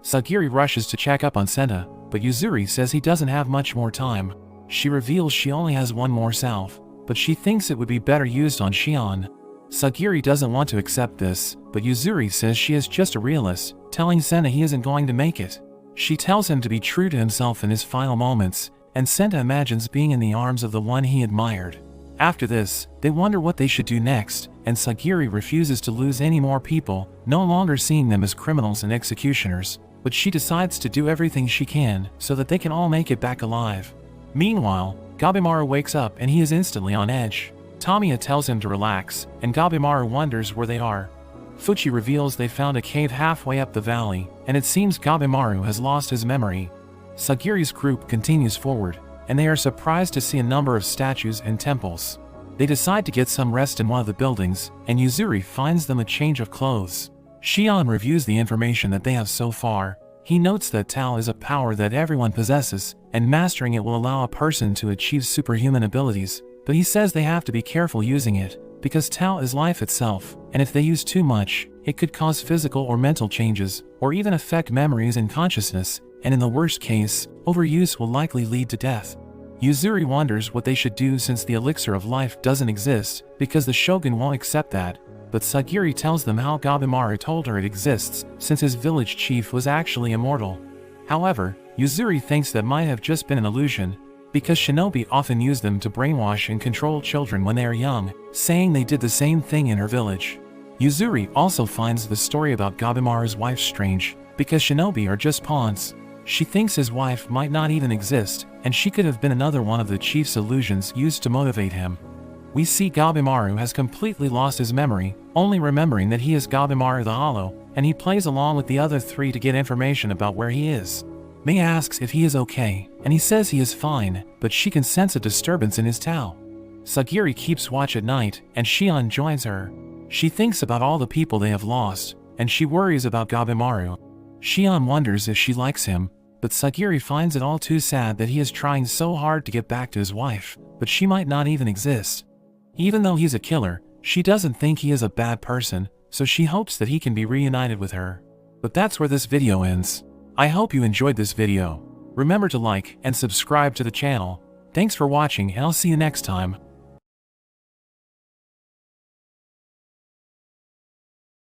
Sagiri rushes to check up on Senta, but Yuzuri says he doesn't have much more time. She reveals she only has one more salve, but she thinks it would be better used on Shion. Sagiri doesn't want to accept this, but Yuzuri says she is just a realist, telling Senta he isn't going to make it. She tells him to be true to himself in his final moments, and Senta imagines being in the arms of the one he admired. After this, they wonder what they should do next, and Sagiri refuses to lose any more people, no longer seeing them as criminals and executioners, but she decides to do everything she can so that they can all make it back alive. Meanwhile, Gabimaru wakes up and he is instantly on edge. Tamiya tells him to relax, and Gabimaru wonders where they are. Fuchi reveals they found a cave halfway up the valley, and it seems Gabimaru has lost his memory. Sagiri's group continues forward, and they are surprised to see a number of statues and temples. They decide to get some rest in one of the buildings, and Yuzuri finds them a change of clothes. Shion reviews the information that they have so far. He notes that Tao is a power that everyone possesses, and mastering it will allow a person to achieve superhuman abilities, but he says they have to be careful using it, because Tao is life itself, and if they use too much, it could cause physical or mental changes, or even affect memories and consciousness, and in the worst case, overuse will likely lead to death. Yuzuri wonders what they should do since the elixir of life doesn't exist, because the Shogun won't accept that, but Sagiri tells them how Gabimaru told her it exists, since his village chief was actually immortal. However, Yuzuri thinks that might have just been an illusion, because shinobi often use them to brainwash and control children when they are young, saying they did the same thing in her village. Yuzuri also finds the story about Gabimaru's wife strange, because shinobi are just pawns. She thinks his wife might not even exist, and she could have been another one of the chief's illusions used to motivate him. We see Gabimaru has completely lost his memory, only remembering that he is Gabimaru the Hollow, and he plays along with the other 3 to get information about where he is. Mei asks if he is okay, and he says he is fine, but she can sense a disturbance in his Tao. Sagiri keeps watch at night, and Shion joins her. She thinks about all the people they have lost, and she worries about Gabimaru. Shion wonders if she likes him, but Sagiri finds it all too sad that he is trying so hard to get back to his wife, but she might not even exist. Even though he's a killer, she doesn't think he is a bad person, so she hopes that he can be reunited with her. But that's where this video ends. I hope you enjoyed this video. Remember to like and subscribe to the channel. Thanks for watching, and I'll see you next time.